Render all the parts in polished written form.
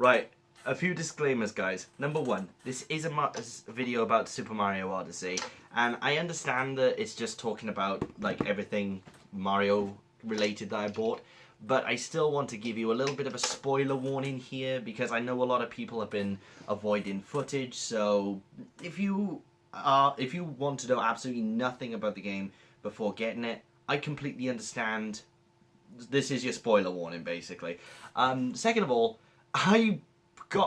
Right, a few disclaimers, guys. Number one, this is a video about Super Mario Odyssey, and I understand that it's just talking about like everything Mario related that I bought, but I still want to give you a little bit of a spoiler warning here because I know a lot of people have been avoiding footage. So if you want to know absolutely nothing about the game before getting it, I completely understand. This is your spoiler warning, basically. Second of all,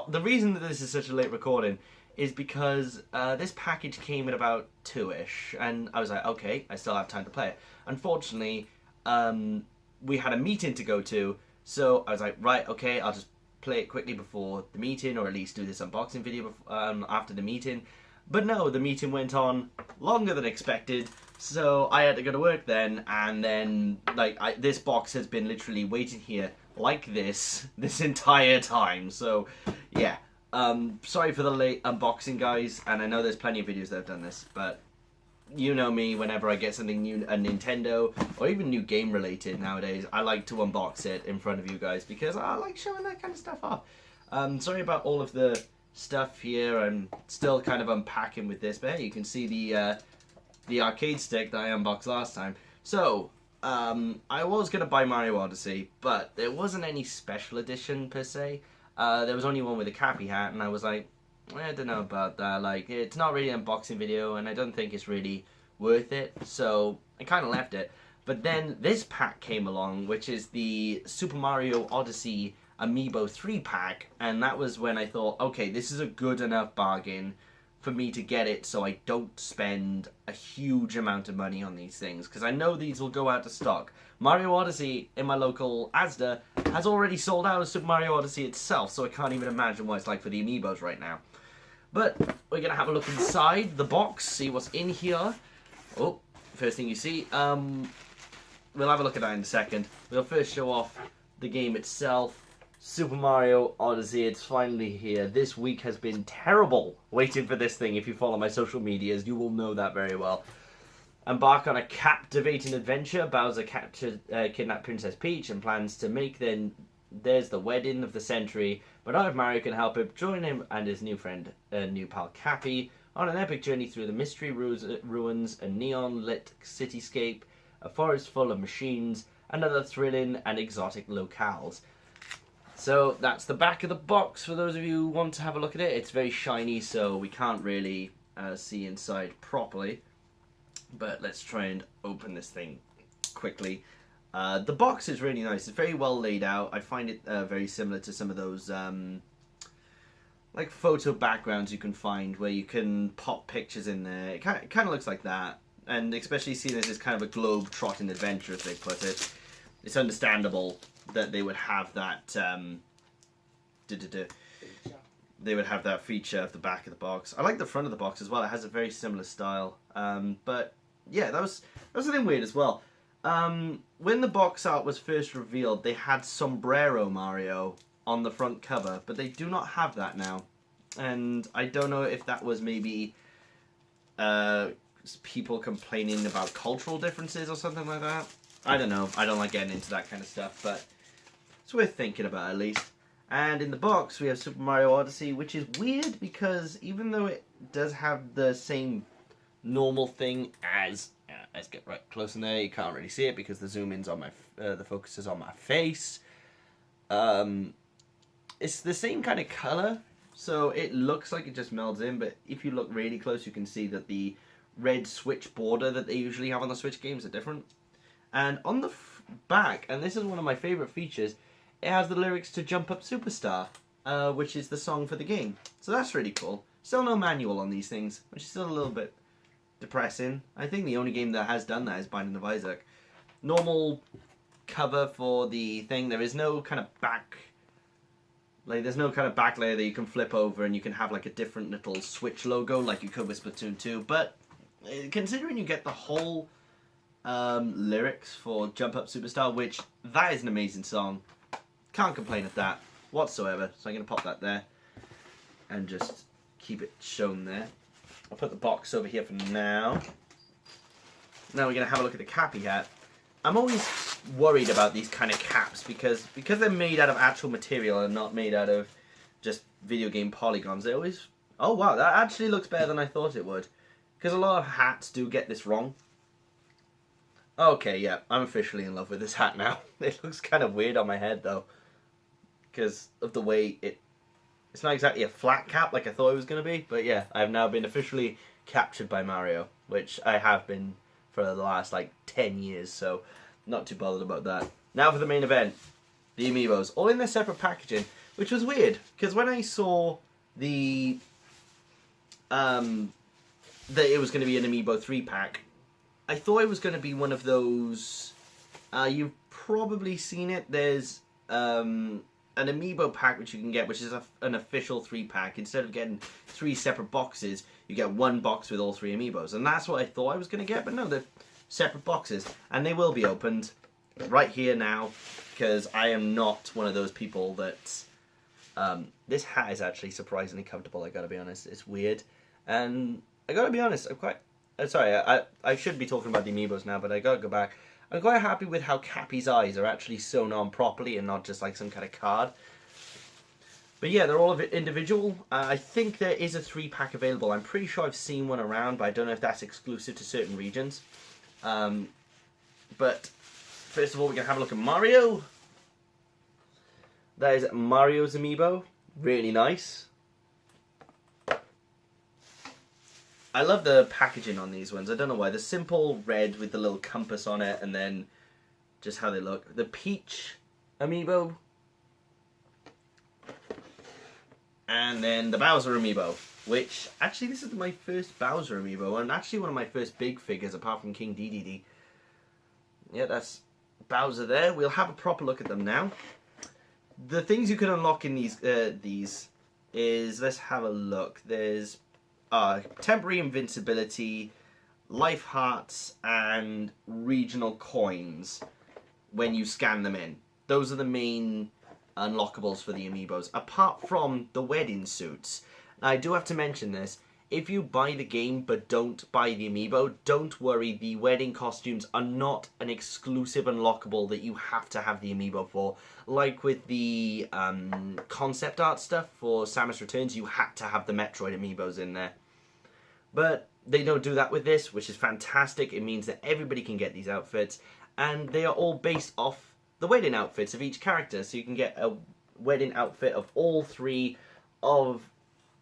the reason that this is such a late recording is because this package came at about 2ish, and I was like, okay, I still have time to play it. Unfortunately, we had a meeting to go to, so I was like, right, okay, I'll just play it quickly before the meeting, or at least do this unboxing video after the meeting. But no, the meeting went on longer than expected, so I had to go to work then, and then this box has been literally waiting here like this entire time. So yeah, sorry for the late unboxing, guys, and I know there's plenty of videos that have done this, but you know me, whenever I get something new, a Nintendo or even new game related nowadays, I like to unbox it in front of you guys because I like showing that kind of stuff off. Sorry about all of the stuff here. I'm still kind of unpacking with this, but hey, you can see the arcade stick that I unboxed last time. So I was gonna buy Mario Odyssey, but there wasn't any special edition per se. There was only one with a Cappy hat, and I was like, I don't know about that. Like, it's not really an unboxing video, and I don't think it's really worth it. So I kind of left it. But then this pack came along, which is the Super Mario Odyssey Amiibo 3-pack, and that was when I thought, okay, this is a good enough bargain for me to get it so I don't spend a huge amount of money on these things, because I know these will go out of stock. Mario Odyssey in my local Asda has already sold out of Super Mario Odyssey itself, so I can't even imagine what it's like for the Amiibos right now. But we're going to have a look inside the box, see what's in here. Oh, first thing you see. We'll have a look at that in a second. We'll first show off the game itself. Super Mario Odyssey, it's finally here. This week has been terrible waiting for this thing. If you follow my social medias, you will know that very well. Embark on a captivating adventure. Bowser kidnapped Princess Peach and plans to make there's the wedding of the century. But not if Mario can help him. Join him and his new friend, new pal Cappy, on an epic journey through the mystery ruins, a neon-lit cityscape, a forest full of machines, and other thrilling and exotic locales. So that's the back of the box for those of you who want to have a look at it. It's very shiny, so we can't really see inside properly. But let's try and open this thing quickly. The box is really nice. It's very well laid out. I find it very similar to some of those like photo backgrounds you can find where you can pop pictures in there. It kind of looks like that. And especially seeing as it's kind of a globe-trotting adventure, as they put it, it's understandable that they would have that they would have that feature at the back of the box. I like the front of the box as well. It has a very similar style. But yeah, that was something weird as well. When the box art was first revealed, they had Sombrero Mario on the front cover, but they do not have that now. And I don't know if that was maybe people complaining about cultural differences or something like that. I don't know. I don't like getting into that kind of stuff, but it's worth thinking about at least. And in the box, we have Super Mario Odyssey, which is weird because even though it does have the same normal thing as... let's get right close in there. You can't really see it because the zoom in's on my... the focus is on my face. It's the same kind of color, so it looks like it just melds in, but if you look really close, you can see that the red Switch border that they usually have on the Switch games are different. And on the back, and this is one of my favourite features, it has the lyrics to Jump Up Superstar, which is the song for the game. So that's really cool. Still no manual on these things, which is still a little bit depressing. I think the only game that has done that is Binding of Isaac. Normal cover for the thing. There is no kind of back... there's no kind of back layer that you can flip over and you can have like a different little Switch logo like you could with Splatoon 2. But considering you get the whole... lyrics for Jump Up Superstar, which that is an amazing song. Can't complain at that whatsoever. So I'm going to pop that there and just keep it shown there. I'll put the box over here for now. Now we're going to have a look at the Cappy hat. I'm always worried about these kind of caps because they're made out of actual material and not made out of just video game polygons, they always... Oh wow, that actually looks better than I thought it would. Because a lot of hats do get this wrong. Okay, yeah, I'm officially in love with this hat now. It looks kind of weird on my head though. Because of the way it's not exactly a flat cap like I thought it was going to be. But yeah, I have now been officially captured by Mario. Which I have been for the last like 10 years. So not too bothered about that. Now for the main event. The Amiibos. All in their separate packaging. Which was weird. Because when I saw the... that it was going to be an Amiibo 3-pack, I thought it was going to be one of those... you've probably seen it. There's an Amiibo pack which you can get, which is an official 3-pack. Instead of getting 3 separate boxes, you get 1 box with all 3 Amiibos. And that's what I thought I was going to get, but no, they're separate boxes. And they will be opened right here now, because I am not one of those people that... this hat is actually surprisingly comfortable, I gotta be honest. It's weird. And I gotta be honest, I'm quite... sorry, I should be talking about the Amiibos now, but I gotta go back. I'm quite happy with how Cappy's eyes are actually sewn on properly and not just like some kind of card. But yeah, they're all individual. I think there is a 3-pack available. I'm pretty sure I've seen one around, but I don't know if that's exclusive to certain regions. But first of all, we're going to have a look at Mario. That is Mario's Amiibo. Really nice. I love the packaging on these ones. I don't know why. The simple red with the little compass on it, and then just how they look. The Peach Amiibo. And then the Bowser Amiibo. Which, actually, this is my first Bowser Amiibo. And actually one of my first big figures, apart from King Dedede. Yeah, that's Bowser there. We'll have a proper look at them now. The things you can unlock in these is... Let's have a look. There's... temporary invincibility, life hearts, and regional coins when you scan them in. Those are the main unlockables for the Amiibos, apart from the wedding suits. Now, I do have to mention this. If you buy the game but don't buy the Amiibo, don't worry, the wedding costumes are not an exclusive unlockable that you have to have the Amiibo for. Like with the concept art stuff for Samus Returns, you had to have the Metroid Amiibos in there. But they don't do that with this, which is fantastic. It means that everybody can get these outfits, and they are all based off the wedding outfits of each character. So you can get a wedding outfit of all 3 of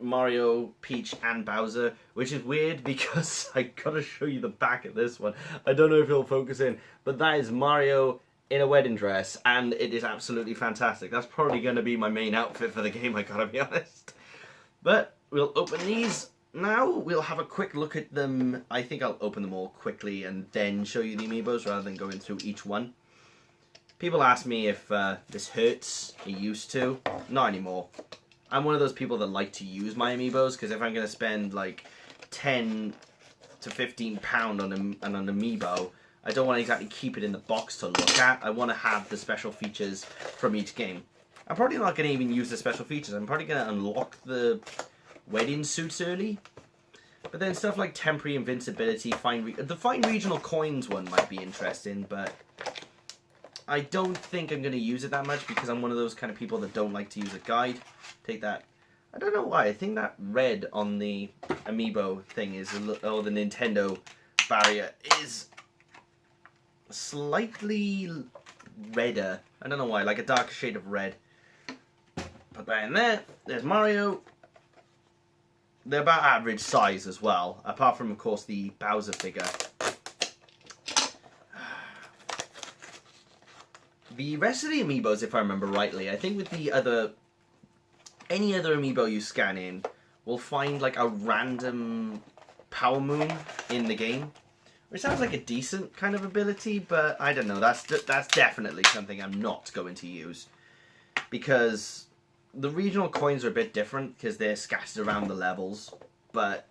Mario, Peach, and Bowser, which is weird because I gotta show you the back of this one. I don't know if it'll focus in, but that is Mario in a wedding dress, and it is absolutely fantastic. That's probably going to be my main outfit for the game, I gotta be honest. But we'll open these now. We'll have a quick look at them. I think I'll open them all quickly and then show you the Amiibos rather than going through each one. People ask me if this hurts. It used to. Not anymore. I'm one of those people that like to use my Amiibos, because if I'm going to spend like 10 to 15 pound on an Amiibo, I don't want to exactly keep it in the box to look at. I want to have the special features from each game. I'm probably not going to even use the special features. I'm probably going to unlock the wedding suits early. But then stuff like temporary invincibility, the fine regional coins one might be interesting, but I don't think I'm going to use it that much because I'm one of those kind of people that don't like to use a guide. Take that. I don't know why. I think that red on the Amiibo thing is, or the Nintendo barrier is slightly redder. I don't know why, like a darker shade of red. Put that in there. There's Mario. They're about average size as well, apart from, of course, the Bowser figure. The rest of the Amiibos, if I remember rightly, I think with the any other Amiibo you scan in, will find like a random Power Moon in the game. Which sounds like a decent kind of ability, but I don't know. That's definitely something I'm not going to use. Because the regional coins are a bit different, because they're scattered around the levels, but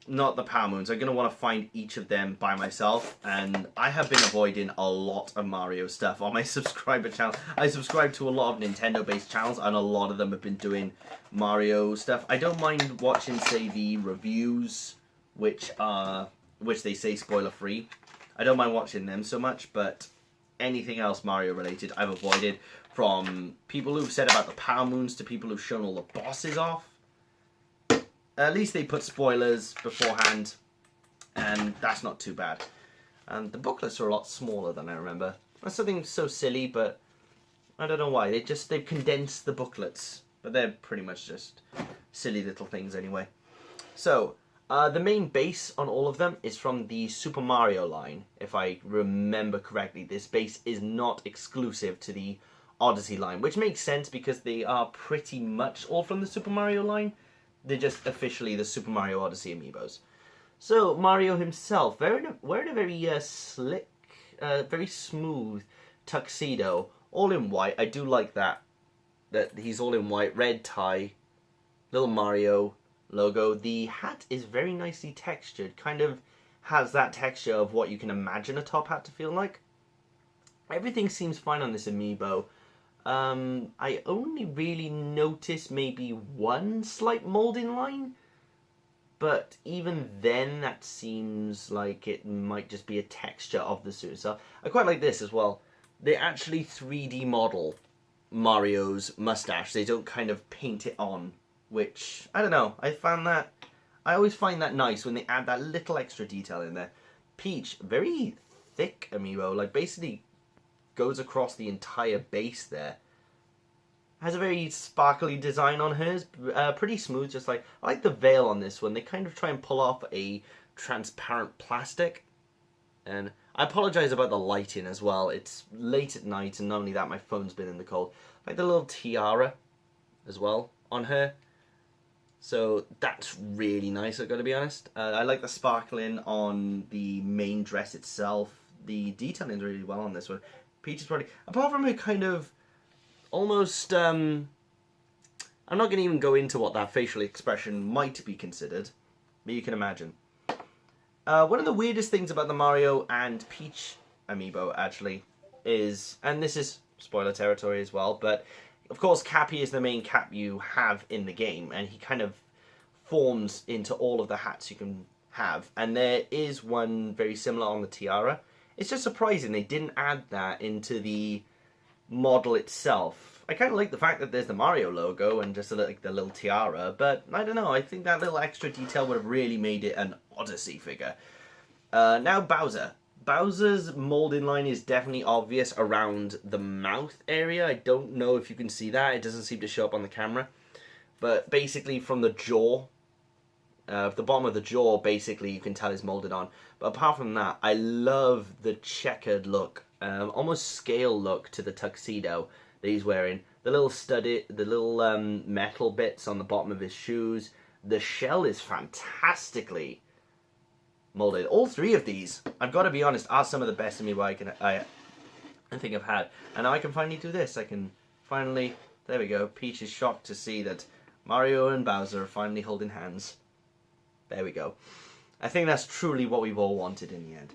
not the Power Moons. I'm going to want to find each of them by myself, and I have been avoiding a lot of Mario stuff on my subscriber channel. I subscribe to a lot of Nintendo-based channels, and a lot of them have been doing Mario stuff. I don't mind watching, say, the reviews, which they say spoiler-free. I don't mind watching them so much, but anything else Mario related I've avoided. From people who've said about the Power Moons to people who've shown all the bosses off. At least they put spoilers beforehand, and that's not too bad. And the booklets are a lot smaller than I remember. That's something so silly, but I don't know why. They've condensed the booklets, but they're pretty much just silly little things anyway. So, the main base on all of them is from the Super Mario line, if I remember correctly. This base is not exclusive to the Odyssey line, which makes sense because they are pretty much all from the Super Mario line. They're just officially the Super Mario Odyssey amiibos. So, Mario himself, wearing a very slick, very smooth tuxedo, all in white. I do like that he's all in white, red tie, little Mario logo. The hat is very nicely textured, kind of has that texture of what you can imagine a top hat to feel like. Everything seems fine on this amiibo. I only really noticed maybe one slight molding line, but even then that seems like it might just be a texture of the suit itself. I quite like this as well. They actually 3D model Mario's mustache. They don't kind of paint it on, which, I don't know, I always find that nice when they add that little extra detail in there. Peach, very thick amiibo, like basically goes across the entire base there. Has a very sparkly design on hers, pretty smooth, just like, I like the veil on this one. They kind of try and pull off a transparent plastic. And I apologise about the lighting as well. It's late at night, and not only that, my phone's been in the cold. I like the little tiara as well on her. So that's really nice, I've got to be honest. I like the sparkling on the main dress itself. The detailing is really well on this one. Peach is probably, apart from her kind of almost, I'm not going to even go into what that facial expression might be considered, but you can imagine. One of the weirdest things about the Mario and Peach amiibo, actually, is, and this is spoiler territory as well, but of course Cappy is the main cap you have in the game, and he kind of forms into all of the hats you can have, and there is one very similar on the tiara. It's just surprising they didn't add that into the model itself. I kind of like the fact that there's the Mario logo and just like the little tiara, but I don't know, I think that little extra detail would have really made it an Odyssey figure. Now Bowser. Bowser's molding line is definitely obvious around the mouth area. I don't know if you can see that, it doesn't seem to show up on the camera. But basically from the jaw, the bottom of the jaw, basically you can tell is molded on. But apart from that, I love the checkered look, almost scale look to the tuxedo that he's wearing. The little studded, the little metal bits on the bottom of his shoes. The shell is fantastically molded. All three of these, I've got to be honest, are some of the best amiibo I think I've had. And now I can finally do this. I can finally, there we go. Peach is shocked to see that Mario and Bowser are finally holding hands. There we go. I think that's truly what we've all wanted in the end.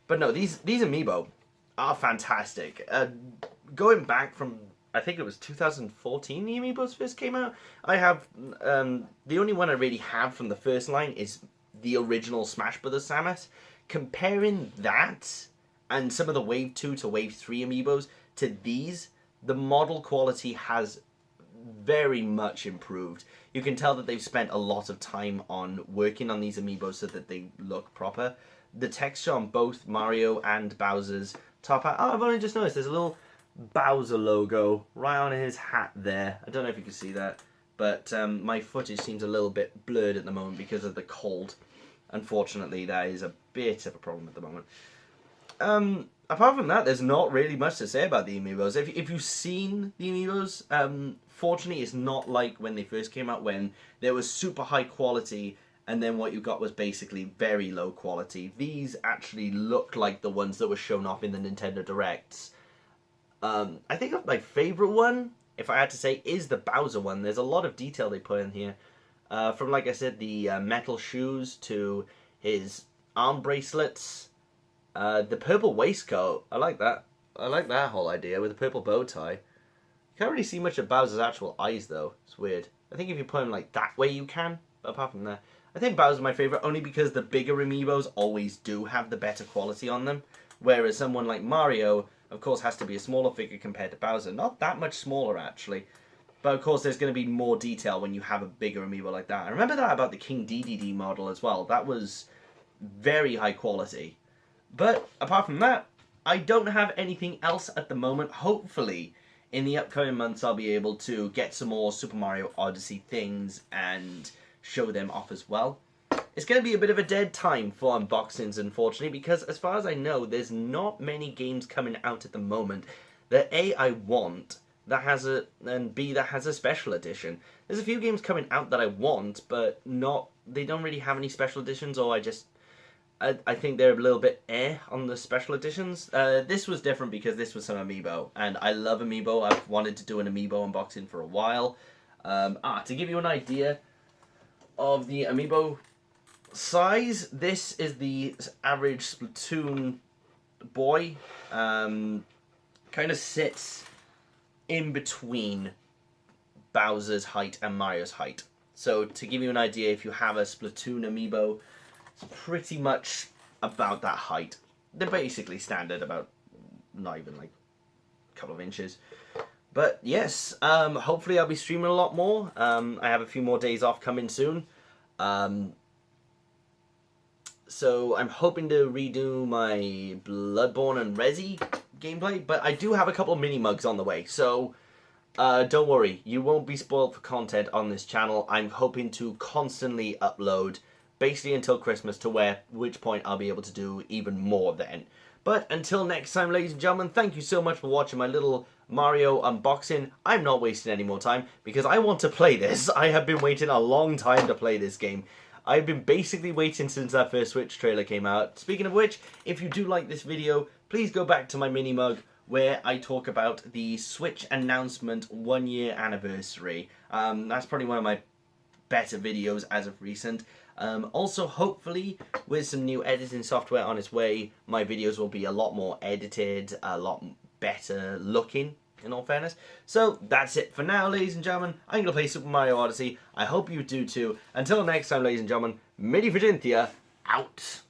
But no, these amiibo are fantastic. Going back from, I think it was 2014 the amiibos first came out. I have, the only one I really have from the first line is the original Smash Bros. Samus. Comparing that and some of the Wave 2 to Wave 3 amiibos to these, the model quality has very much improved. You can tell that they've spent a lot of time on working on these amiibos so that they look proper. The texture on both Mario and Bowser's top hat. Oh, I've only just noticed there's a little Bowser logo right on his hat there. I don't know if you can see that, but my footage seems a little bit blurred at the moment because of the cold. Unfortunately, that is a bit of a problem at the moment. Apart from that, there's not really much to say about the amiibos. If you've seen the amiibos, fortunately, it's not like when they first came out, when there was super high quality, and then what you got was basically very low quality. These actually look like the ones that were shown off in the Nintendo Directs. I think my favourite one, if I had to say, is the Bowser one. There's a lot of detail they put in here. From, like I said, the metal shoes to his arm bracelets. The purple waistcoat, I like that. I like that whole idea with the purple bow tie. You can't really see much of Bowser's actual eyes though. It's weird. I think if you put him like that way you can. But apart from that, I think Bowser's my favourite only because the bigger amiibos always do have the better quality on them. Whereas someone like Mario, of course, has to be a smaller figure compared to Bowser. Not that much smaller, actually. But, of course, there's going to be more detail when you have a bigger amiibo like that. I remember that about the King DDD model as well. That was very high quality. But, apart from that, I don't have anything else at the moment. Hopefully, in the upcoming months, I'll be able to get some more Super Mario Odyssey things and show them off as well. It's going to be a bit of a dead time for unboxings, unfortunately, because as far as I know, there's not many games coming out at the moment that A, I want, that has a, and B, that has a special edition. There's a few games coming out that I want, but they don't really have any special editions, or I think they're a little bit on the special editions. This was different because this was some Amiibo, and I love Amiibo. I've wanted to do an Amiibo unboxing for a while. To give you an idea of the Amiibo size, this is the average Splatoon boy. Kind of sits in between Bowser's height and Mario's height. So to give you an idea, if you have a Splatoon Amiibo, it's pretty much about that height. They're basically standard, about not even like a couple of inches. But yes, hopefully I'll be streaming a lot more. I have a few more days off coming soon. So I'm hoping to redo my Bloodborne and Resi gameplay, but I do have a couple of mini mugs on the way, so don't worry, you won't be spoiled for content on this channel. I'm hoping to constantly upload, basically until Christmas, to which point I'll be able to do even more then. But until next time, ladies and gentlemen, thank you so much for watching my little Mario unboxing. I'm not wasting any more time, because I want to play this. I have been waiting a long time to play this game. I've been basically waiting since that first Switch trailer came out. Speaking of which, if you do like this video, please go back to my mini mug where I talk about the Switch announcement 1 year anniversary. That's probably one of my better videos as of recent. Also, hopefully, with some new editing software on its way, my videos will be a lot more edited, a lot better looking, in all fairness. So, that's it for now, ladies and gentlemen. I'm going to play Super Mario Odyssey. I hope you do too. Until next time, ladies and gentlemen, Midi Virginthia, out.